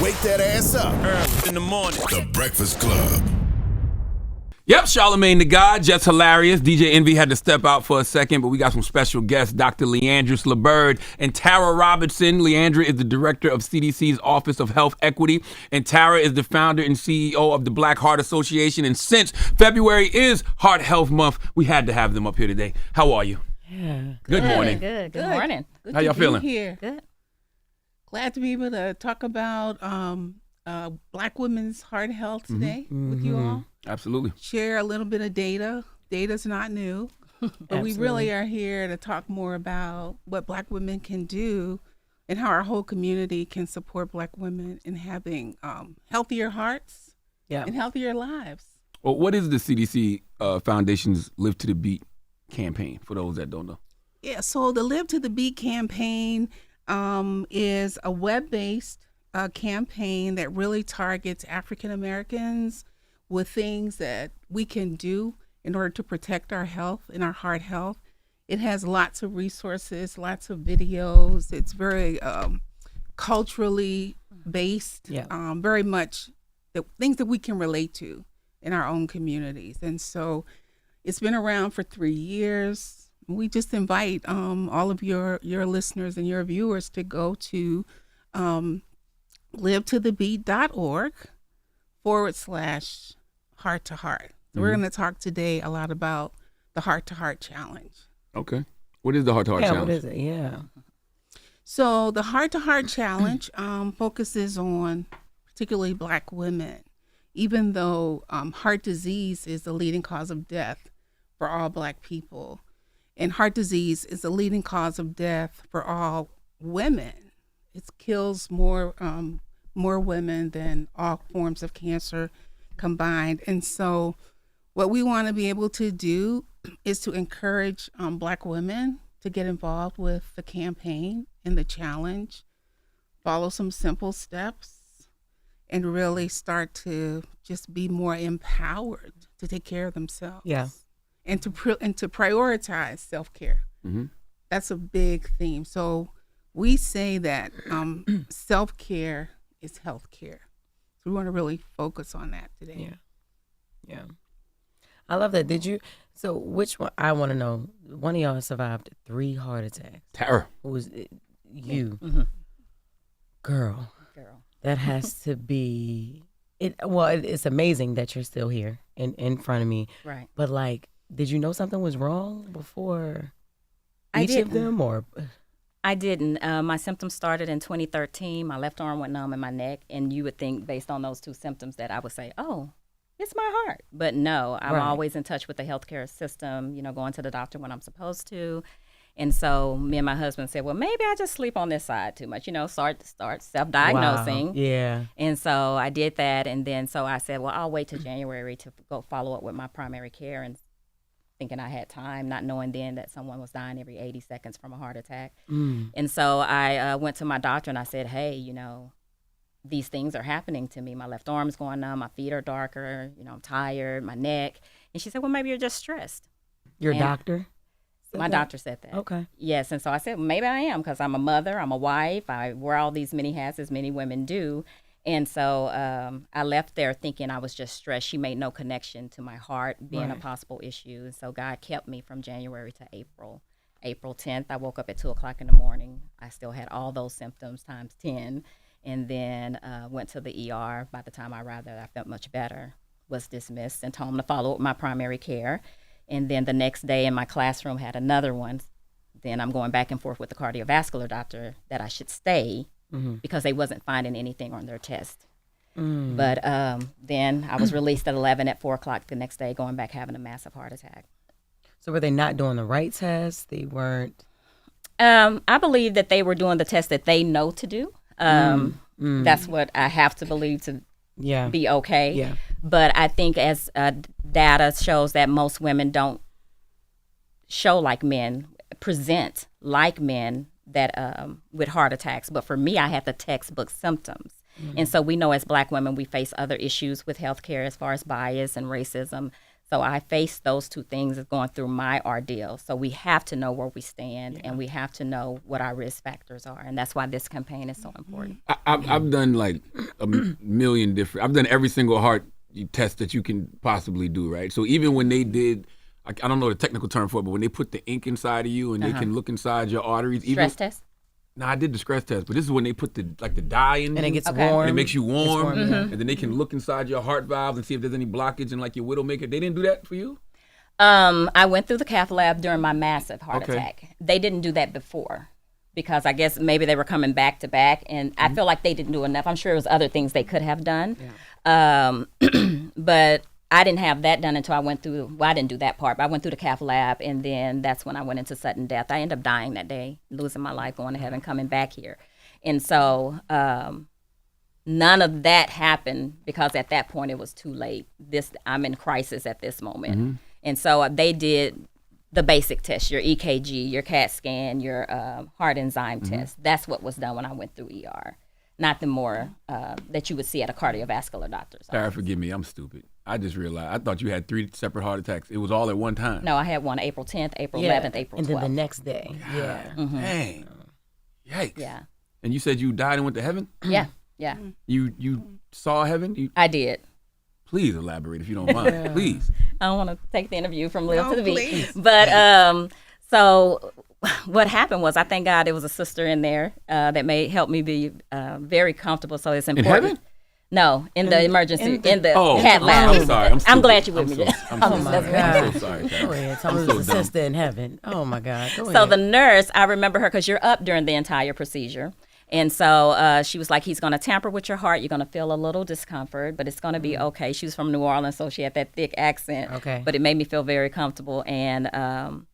wake that ass up. Early in the morning. The Breakfast Club. Yep, Charlamagne the God, Jess Hilarious. DJ Envy had to step out for a second, but we got some special guests, Dr. Leandris Liburd and Tara Robertson. Leandra is the director of CDC's Office of Health Equity, and Tara is the founder and CEO of the Black Heart Association. And since February is Heart Health Month, we had to have them up here today. How are you? Yeah. Good morning. Good morning. Good How y'all to feeling? Be here. Good. Glad to be able to talk about Black women's heart health today with you all. Absolutely. Share a little bit of data. Data's not new, but we really are here to talk more about what Black women can do and how our whole community can support Black women in having healthier hearts and healthier lives. Well, what is the CDC Foundation's Live to the Beat campaign, for those that don't know? Yeah, so the Live to the Beat campaign is a web-based campaign that really targets African Americans with things that we can do in order to protect our health and our heart health. It has lots of resources, lots of videos. It's very culturally based, very much the things that we can relate to in our own communities. And so it's been around for 3 years. We just invite all of your listeners and your viewers to go to livetothebeat.org/heart to heart. So we're going to talk today a lot about the Heart to Heart Challenge. Okay. What is the Heart to Heart Challenge? What is it? Yeah. So the Heart to Heart Challenge focuses on particularly Black women, even though heart disease is the leading cause of death for all Black people. And heart disease is the leading cause of death for all women. It kills more women than all forms of cancer combined. And so what we want to be able to do is to encourage Black women to get involved with the campaign and the challenge, follow some simple steps, and really start to just be more empowered to take care of themselves. Yeah. And to prioritize self-care. Mm-hmm. That's a big theme. So we say that self-care is health care. So we want to really focus on that today. Yeah. I love that. So which one, I want to know, one of y'all survived 3 heart attacks. Tara. Who was it? You? Mm-hmm. Girl. That has to be, it's amazing that you're still here in front of me. Right. But like, did you know something was wrong before I each of them, or? I didn't. My symptoms started in 2013. My left arm went numb in my neck, and you would think based on those 2 symptoms that I would say, oh, it's my heart. But no, I'm always in touch with the healthcare system, going to the doctor when I'm supposed to. And so me and my husband said, well, maybe I just sleep on this side too much, start self-diagnosing. Wow. Yeah. And so I did that. And then so I said, well, I'll wait till January to go follow up with my primary care, and thinking I had time, not knowing then that someone was dying every 80 seconds from a heart attack. And so I went to my doctor and I said, hey, these things are happening to me. My left arm's going numb, my feet are darker, I'm tired, my neck. And she said, well, maybe you're just stressed. Your doctor? My doctor said that. Okay. Yes, and so I said, well, maybe I am, because I'm a mother, I'm a wife, I wear all these many hats as many women do. And so I left there thinking I was just stressed. She made no connection to my heart being a possible issue. And so God kept me from January to April. April 10th, I woke up at 2 o'clock in the morning. I still had all those symptoms times 10. And then went to the ER. By the time I arrived there, I felt much better, was dismissed, and told them to follow up with my primary care. And then the next day in my classroom had another one. Then I'm going back and forth with the cardiovascular doctor that I should stay because they wasn't finding anything on their test. But then I was released at 11 at 4 o'clock the next day, going back having a massive heart attack. So were they not doing the right tests? They weren't? I believe that they were doing the test that they know to do. That's what I have to believe to be okay. Yeah. But I think as data shows that most women don't show like men, present like men that with heart attacks. But for me, I had the textbook symptoms. And so we know as Black women, we face other issues with healthcare as far as bias and racism. So I faced those 2 things as going through my ordeal. So we have to know where we stand, and we have to know what our risk factors are. And that's why this campaign is so important. I've done million different. I've done every single heart test that you can possibly do, right? So even when they did, I don't know the technical term for it, but when they put the ink inside of you and they can look inside your arteries, Stress test? No, I did the stress test, but this is when they put the dye in And it you, gets warm. and it makes you warm, yeah. and then they can look inside your heart valves and see if there's any blockage in like your widowmaker. They didn't do that for you? I went through the cath lab during my massive heart attack. They didn't do that before because I guess maybe they were coming back to back, and I feel like they didn't do enough. I'm sure it was other things they could have done. Yeah. But I didn't have that done until I went through, well, I didn't do that part, but I went through the cath lab, and then that's when I went into sudden death. I ended up dying that day, losing my life, going to heaven, coming back here. And so none of that happened because at that point it was too late. I'm in crisis at this moment. Mm-hmm. And so they did the basic test, your EKG, your CAT scan, your heart enzyme test. That's what was done when I went through ER. Not the more that you would see at a cardiovascular doctor's office. Sarah, forgive me, I'm stupid. I just realized, I thought you had 3 separate heart attacks. It was all at one time. No, I had one April 10th, April 11th, April 12th. And then the next day. Yeah. Mm-hmm. Dang. Yikes. Yeah. And you said you died and went to heaven? Yeah, yeah. You saw heaven? I did. Please elaborate if you don't mind. Please. I don't want to take the interview from Lil to the please. V. But so what happened was, I thank God there was a sister in there that help me be very comfortable. So it's important. In heaven? No, in the emergency, in the Oh, cat lab. I'm sorry. I'm glad you're with me. I'm so sorry. Go ahead. Tell me so the dumb. sister in heaven. Oh, my God. Go So ahead. the nurse, I remember her because you're up during the entire procedure. And so she was like, he's going to tamper with your heart. You're going to feel a little discomfort, but it's going to be okay. She was from New Orleans, so she had that thick accent. Okay. But it made me feel very comfortable. And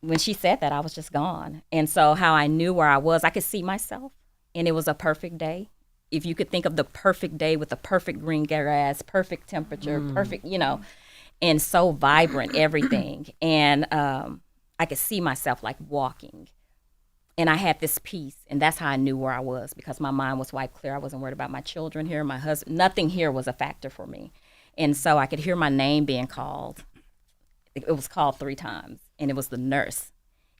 when she said that, I was just gone. And so how I knew where I was, I could see myself, and it was a perfect day. If you could think of the perfect day with the perfect green grass, perfect temperature, perfect, and so vibrant, everything. And I could see myself like walking. And I had this peace, and that's how I knew where I was, because my mind was wiped clear. I wasn't worried about my children here, my husband. Nothing here was a factor for me. And so I could hear my name being called. It was called 3 times, and it was the nurse.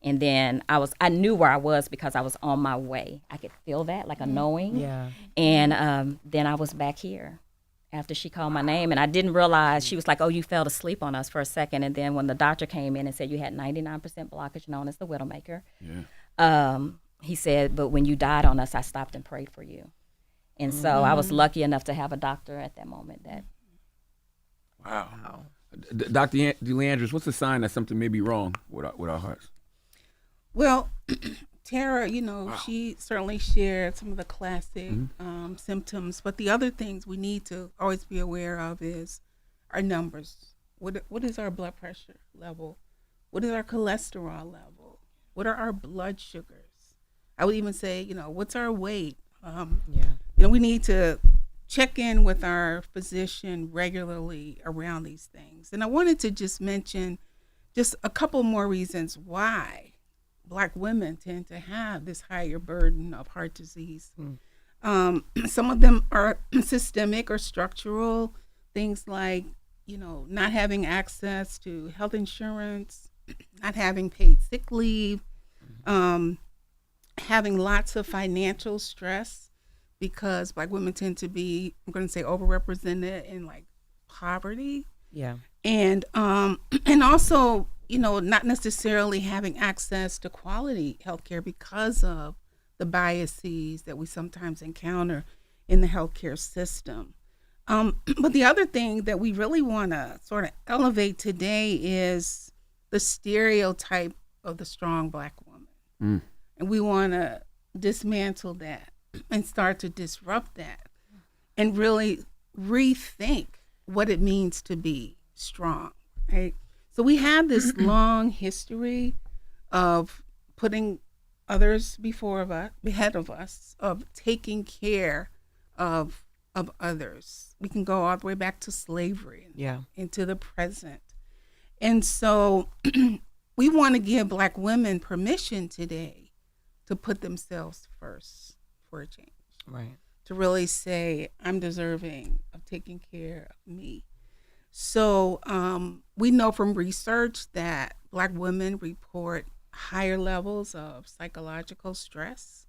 And then I knew where I was because I was on my way. I could feel that, like a knowing. Yeah. And then I was back here after she called my name. And I didn't realize, she was like, oh, you fell asleep on us for a second. And then when the doctor came in and said you had 99% blockage, known as the widowmaker, he said, but when you died on us, I stopped and prayed for you. And so I was lucky enough to have a doctor at that moment. Wow. Dr. Leandris, what's the sign that something may be wrong with our hearts? Well, Tara, she certainly shared some of the classic symptoms, but the other things we need to always be aware of is our numbers. What is our blood pressure level? What is our cholesterol level? What are our blood sugars? I would even say, what's our weight? We need to check in with our physician regularly around these things. And I wanted to just mention just a couple more reasons why Black women tend to have this higher burden of heart disease. Some of them are systemic or structural, things like, not having access to health insurance, not having paid sick leave, having lots of financial stress, because Black women tend to be, I'm going to say, overrepresented in like poverty. Yeah. And also, not necessarily having access to quality healthcare because of the biases that we sometimes encounter in the healthcare system. But the other thing that we really want to sort of elevate today is the stereotype of the strong Black woman. And we want to dismantle that and start to disrupt that and really rethink what it means to be strong, right? So we have this long history of putting others ahead of us, of taking care of others. We can go all the way back to slavery into the present. And so we want to give Black women permission today to put themselves first for a change. Right. To really say, I'm deserving of taking care of me. So we know from research that Black women report higher levels of psychological stress.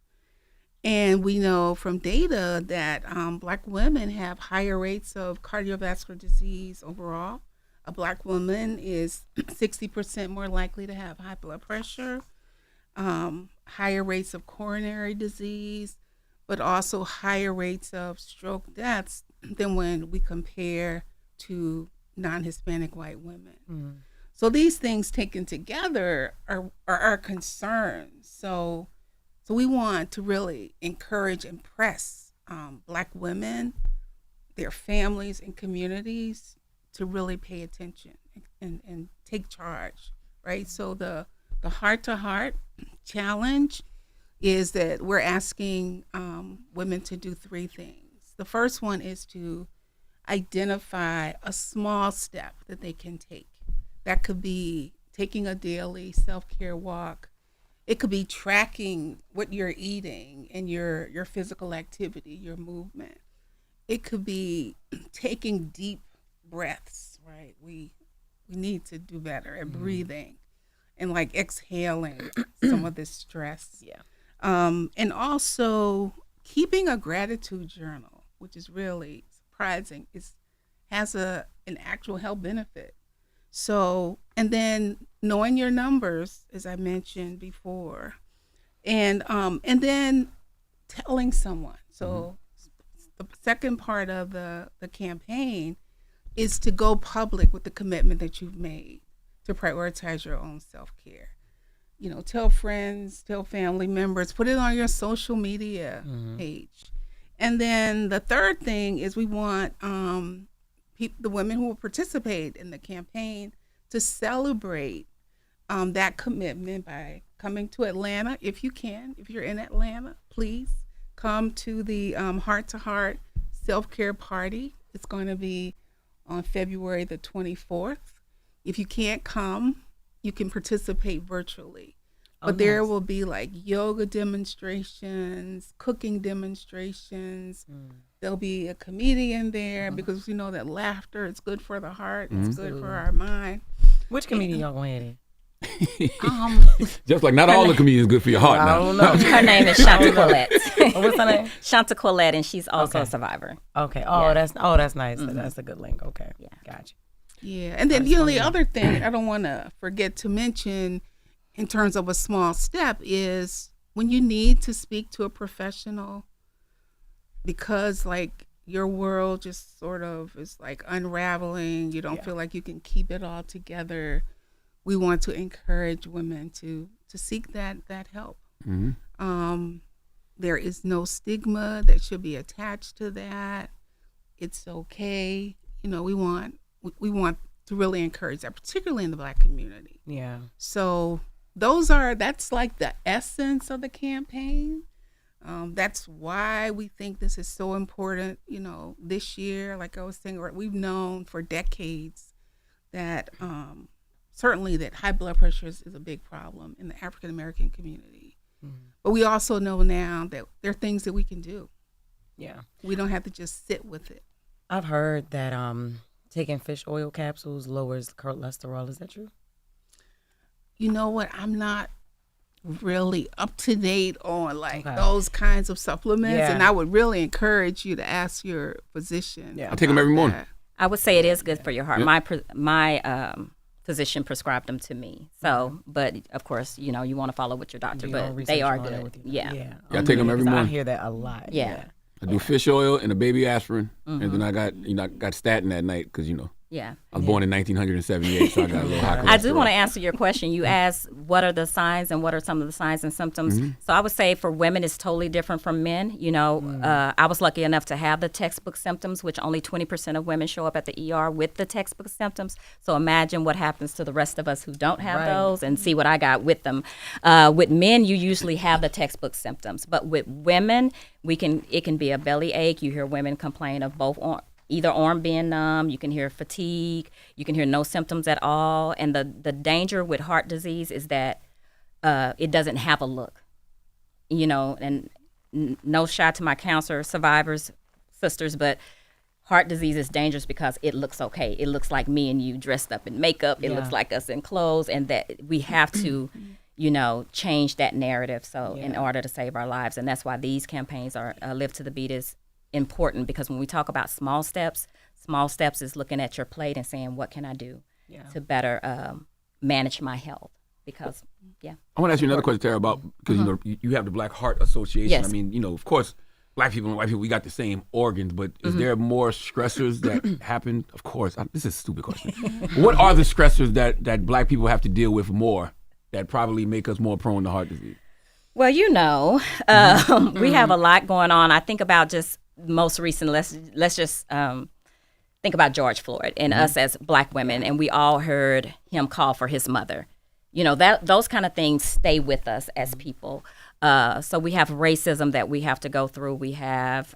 And we know from data that Black women have higher rates of cardiovascular disease overall. A Black woman is 60% more likely to have high blood pressure, higher rates of coronary disease, but also higher rates of stroke deaths than when we compare to non-Hispanic white women. So these things taken together are our concerns. So we want to really encourage and press Black women, their families and communities to really pay attention and take charge, right? So the heart-to-heart challenge is that we're asking women to do 3 things. The first one is to identify a small step that they can take. That could be taking a daily self-care walk. It could be tracking what you're eating and your physical activity, your movement. It could be taking deep breaths, right? We need to do better at breathing and like exhaling some of this stress. Yeah. And also keeping a gratitude journal, which is really surprising, has an actual health benefit. So, and then knowing your numbers, as I mentioned before, and then telling someone. So the second part of the campaign is to go public with the commitment that you've made to prioritize your own self-care. You know, tell friends, tell family members, put it on your social media page. And then the third thing is we want the women who will participate in the campaign to celebrate that commitment by coming to Atlanta if you can. If you're in Atlanta, please come to the Heart to Heart self-care party. It's going to be on February the 24th. If you can't come, you can participate virtually. But there will be like yoga demonstrations, cooking demonstrations. There'll be a comedian there because we know that laughter is good for the heart. It's good for our mind. Which comedian y'all going ahead in? Just like not all the comedians good for your heart I now. don't know. Her name is Shanta Collette. What's her name? Shanta Collette, and she's also a survivor. Okay. Oh, that's nice. That's a good link. Okay. Yeah. Gotcha. Yeah, and then the other thing I don't want to forget to mention in terms of a small step is when you need to speak to a professional because like your world just sort of is like unraveling, you don't feel like you can keep it all together. We want to encourage women to seek that help. There is no stigma that should be attached to that. It's okay. You know, we want to really encourage that, particularly in the Black community. Yeah. So that's like the essence of the campaign. That's why we think this is so important. You know, this year, like I was saying, we've known for decades that certainly that high blood pressure is a big problem in the African American community. But we also know now that there are things that we can do. Yeah. We don't have to just sit with it. I've heard that taking fish oil capsules lowers cholesterol. Is that true? You know what? I'm not really up to date on those kinds of supplements, and I would really encourage you to ask your physician. Yeah, I take them every morning. I would say it is good for your heart. My physician prescribed them to me. So, but of course, you know, you want to follow with your doctor, but they are good. Yeah, I take them every morning. I hear that a lot. Yeah. I do fish oil and a baby aspirin, and then I got statin at night because I was born in 1978, so I got a little high cholesterol. I do want to answer your question. You asked what are the signs and what are some of the signs and symptoms. So I would say for women it's totally different from men. You know, I was lucky enough to have the textbook symptoms, which only 20% of women show up at the ER with the textbook symptoms. So imagine what happens to the rest of us who don't have those and see what I got with them. With men, you usually have the textbook symptoms, but with women, it can be a belly ache. You hear women complain of either arm being numb, you can hear fatigue, you can hear no symptoms at all. And the danger with heart disease is that it doesn't have a look. You know, and no shot to my cancer survivors, sisters, but heart disease is dangerous because it looks okay. It looks like me and you dressed up in makeup. It looks like us in clothes, and that we have to change that narrative. So in order to save our lives, and that's why these campaigns are Live to the Beat is important, because when we talk about small steps is looking at your plate and saying, what can I do to better manage my health? Because I want to ask you another question, Tara, about because you have the Black Heart Association. Yes. I mean, of course, Black people and white people, we got the same organs, but is there more stressors that happen? Of course, this is a stupid question. What are the stressors that Black people have to deal with more that probably make us more prone to heart disease? Well, we have a lot going on. I think about just most recent. Let's just think about George Floyd and us as Black women, and we all heard him call for his mother. Those kind of things stay with us as people. So we have racism that we have to go through. We have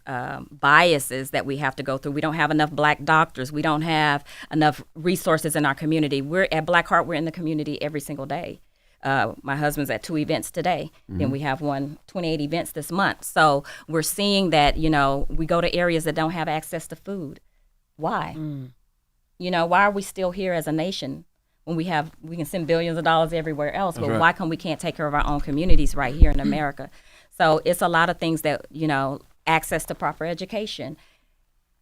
biases that we have to go through. We don't have enough Black doctors. We don't have enough resources in our community. We're at Black Heart. We're in the community every single day. My husband's at 2 events today. Then we have 28 events this month. So we're seeing that, we go to areas that don't have access to food. Why? Why are we still here as a nation when we can send billions of dollars everywhere else, but why come we can't take care of our own communities right here in America? So it's a lot of things that, access to proper education,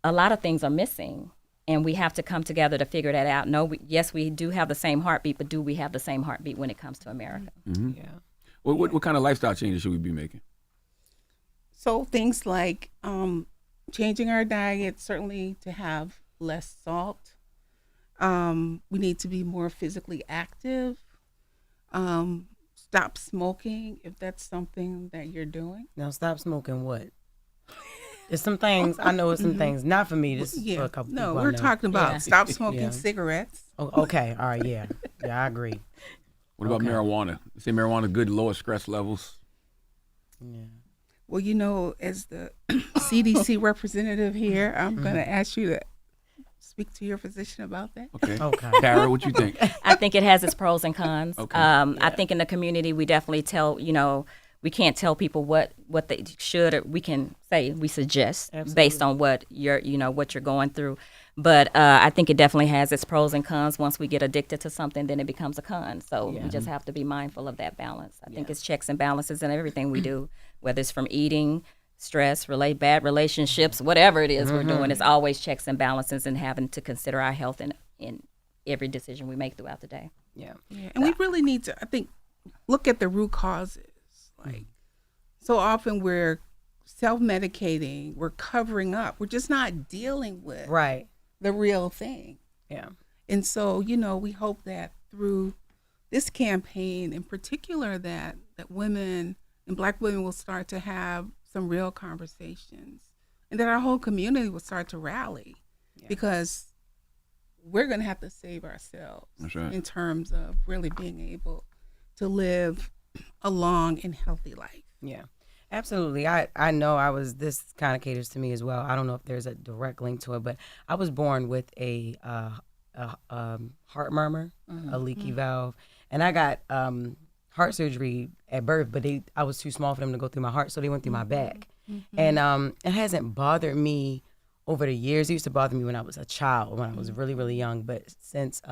a lot of things are missing, and we have to come together to figure that out. Yes, we do have the same heartbeat, but do we have the same heartbeat when it comes to America? Yeah. What kind of lifestyle changes should we be making? So things like changing our diet, certainly to have less salt. We need to be more physically active. Stop smoking if that's something that you're doing. Now, stop smoking what? There's some things, I know it's some things, not for me, this is for a couple No, people I we're know. talking about stop smoking cigarettes. Oh, okay, all right, yeah, I agree. What about marijuana? You say marijuana good, lower stress levels? Yeah. Well, as the CDC representative here, I'm going to ask you to speak to your physician about that. Okay. Tara, what you think? I think it has its pros and cons. Okay. I think in the community, we definitely tell, we can't tell people what they should, or we can say we suggest based on what you're going through. But I think it definitely has its pros and cons. Once we get addicted to something, then it becomes a con. So we just have to be mindful of that balance. I think it's checks and balances in everything we do, whether it's from eating, stress, bad relationships, whatever it is we're doing. It's always checks and balances and having to consider our health in every decision we make throughout the day. Yeah. And we really need to, I think, look at the root causes. Like, so often we're self-medicating, we're covering up, we're just not dealing with the real thing. Yeah. And so, we hope that through this campaign in particular that women and Black women will start to have some real conversations, and that our whole community will start to rally, because we're going to have to save ourselves in terms of really being able to live a long and healthy life. Yeah, absolutely. I know this kind of caters to me as well. I don't know if there's a direct link to it, but I was born with a heart murmur, a leaky valve, and I got heart surgery at birth, but I was too small for them to go through my heart, so they went through my back. And it hasn't bothered me over the years. It used to bother me when I was a child, when I was really, really young, but since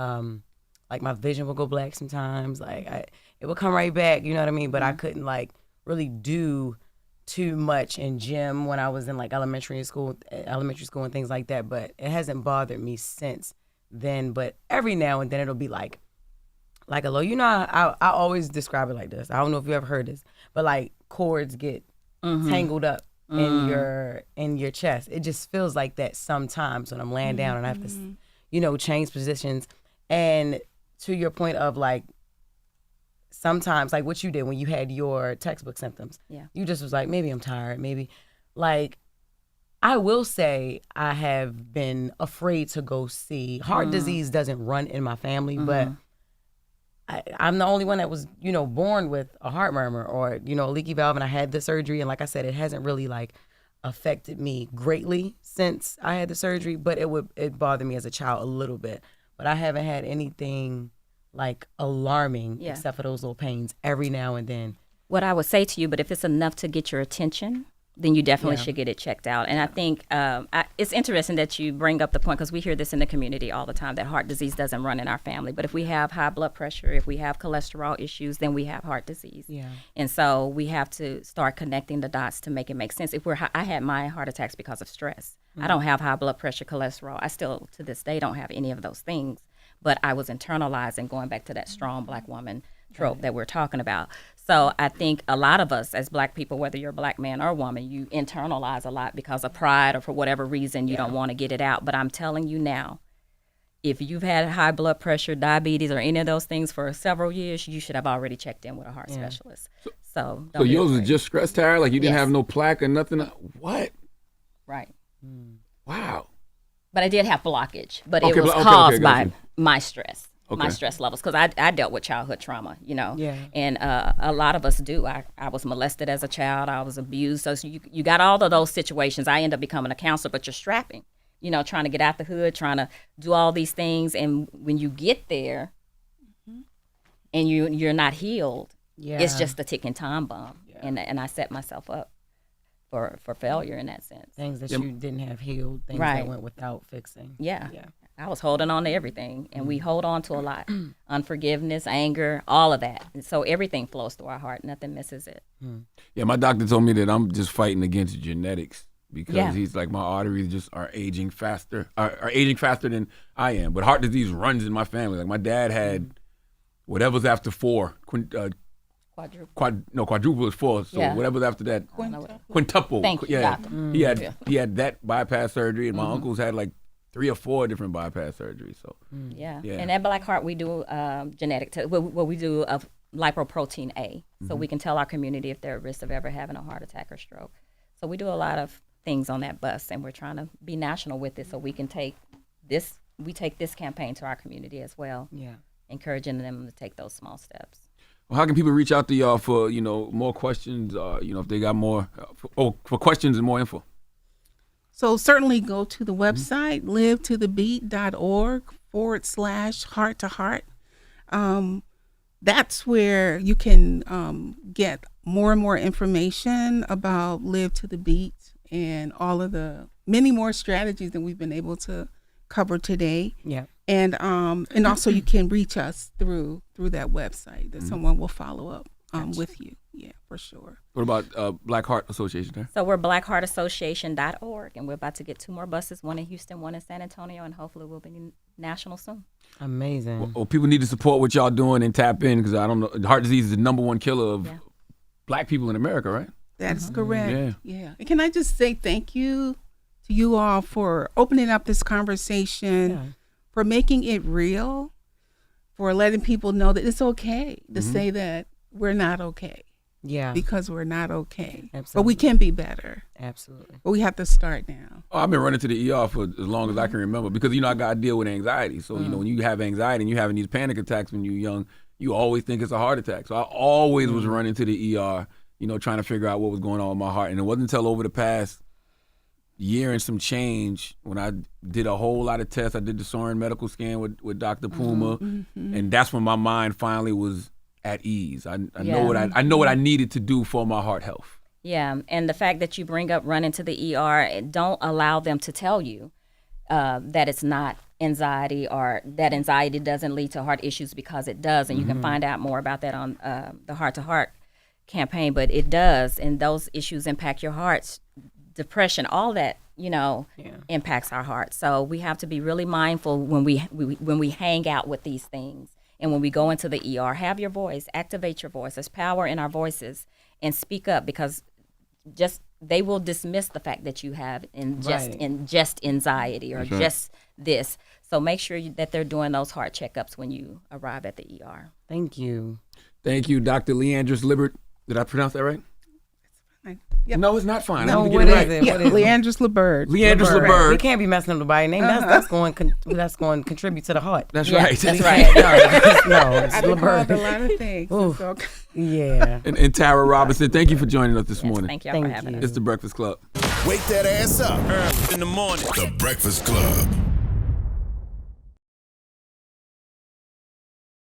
like my vision would go black sometimes, like it would come right back, you know what I mean? But I couldn't like really do too much in gym when I was in like elementary school and things like that, but it hasn't bothered me since then. But every now and then it'll be like a low, I always describe it like this. I don't know if you ever heard this, but like cords get tangled up in your chest. It just feels like that sometimes when I'm laying down and I have to, change positions. And to your point of like, sometimes like what you did when you had your textbook symptoms, you just was like, maybe I'm tired, maybe like, I will say I have been afraid to go see. Heart disease doesn't run in my family, but I'm the only one that was, born with a heart murmur or, a leaky valve, and I had the surgery. And like I said, it hasn't really like affected me greatly since I had the surgery, but it bothered me as a child a little bit. But I haven't had anything like alarming except for those little pains every now and then. What I would say to you, but if it's enough to get your attention, then you definitely should get it checked out. And I think it's interesting that you bring up the point, because we hear this in the community all the time, that heart disease doesn't run in our family. But if we have high blood pressure, if we have cholesterol issues, then we have heart disease. Yeah. And so we have to start connecting the dots to make it make sense. I had my heart attacks because of stress. I don't have high blood pressure, cholesterol. I still, to this day, don't have any of those things. But I was internalizing, going back to that strong Black woman trope that we're talking about. So I think a lot of us as Black people, whether you're a Black man or woman, you internalize a lot because of pride or for whatever reason you don't want to get it out. But I'm telling you now, if you've had high blood pressure, diabetes, or any of those things for several years, you should have already checked in with a heart specialist. So yours was just stress, Tara? Like you didn't have no plaque or nothing? What? Right. Wow. But I did have blockage, but it was caused by my stress. Okay. My stress levels, because I dealt with childhood trauma, Yeah. and a lot of us do. I was molested as a child. I was abused. So you got all of those situations. I ended up becoming a counselor, but you're strapping, trying to get out the hood, trying to do all these things. And when you get there and you're not healed, it's just a ticking time bomb. Yeah. And I set myself up for failure in that sense. Things that you didn't have healed, things that went without fixing. Yeah. I was holding on to everything, and we hold on to a lot. Unforgiveness, anger, all of that. And so everything flows through our heart. Nothing misses it. Yeah, my doctor told me that I'm just fighting against genetics because he's like, my arteries just are aging faster than I am. But heart disease runs in my family. Like my dad had whatever's after 4. Quadruple is 4. So whatever's after that, quintuple. Thank you, doctor. He had that bypass surgery, and my uncles had like 3 or 4 different bypass surgeries. So yeah. And at Black Heart, we do genetic we do a lipoprotein A, so we can tell our community if they're at risk of ever having a heart attack or stroke. So we do a lot of things on that bus, and we're trying to be national with it, so we can take this campaign to our community as well. Yeah, encouraging them to take those small steps. Well, how can people reach out to y'all for more questions? If they got more for questions and more info. So certainly go to the website, livetothebeat.org/heart to heart. That's where you can get more and more information about Live to the Beat and all of the many more strategies that we've been able to cover today. Yeah. And also you can reach us through that website that someone will follow up with you. Yeah, for sure. What about Black Heart Association there? So we're blackheartassociation.org, and we're about to get 2 more buses, 1 in Houston, 1 in San Antonio, and hopefully we'll be national soon. Amazing. Well, people need to support what y'all doing and tap in, because I don't know, heart disease is the #1 killer of Black people in America, right? That's correct. Yeah. And can I just say thank you to you all for opening up this conversation, for making it real, for letting people know that it's okay to say that we're not okay. Yeah. Because we're not okay. Absolutely. But we can be better. Absolutely. But we have to start now. Oh, I've been running to the ER for as long as I can remember, because, I got to deal with anxiety. So, when you have anxiety and you're having these panic attacks when you're young, you always think it's a heart attack. So I always was running to the ER, trying to figure out what was going on with my heart. And it wasn't until over the past year and some change when I did a whole lot of tests. I did the Soren medical scan with Dr. Puma. And that's when my mind finally was at ease. I know what I needed to do for my heart health. Yeah, and the fact that you bring up running to the ER, don't allow them to tell you that it's not anxiety, or that anxiety doesn't lead to heart issues, because it does. And you can find out more about that on the Heart to Heart campaign, but it does. And those issues impact your hearts, depression, all that, impacts our heart. So we have to be really mindful when we hang out with these things. And when we go into the ER, have your voice, activate your voice. There's power in our voices, and speak up, because they will dismiss the fact that you have just anxiety or just this. So make sure that they're doing those heart checkups when you arrive at the ER. Thank you. Thank you, Dr. Leandris Liburd. Did I pronounce that right? Yep. No, it's not fine. No, what is it? Leandris Liburd. Leandris Liburd. We can't be messing up nobody's name. That's going to contribute to the heart. That's right. That's right. No, it's I've been Liburd. called a lot of things. So. Yeah. And Tara Robinson, thank you for joining us this morning. Thank y'all for having us. It's The Breakfast Club. Wake that ass up. In the morning. The Breakfast Club.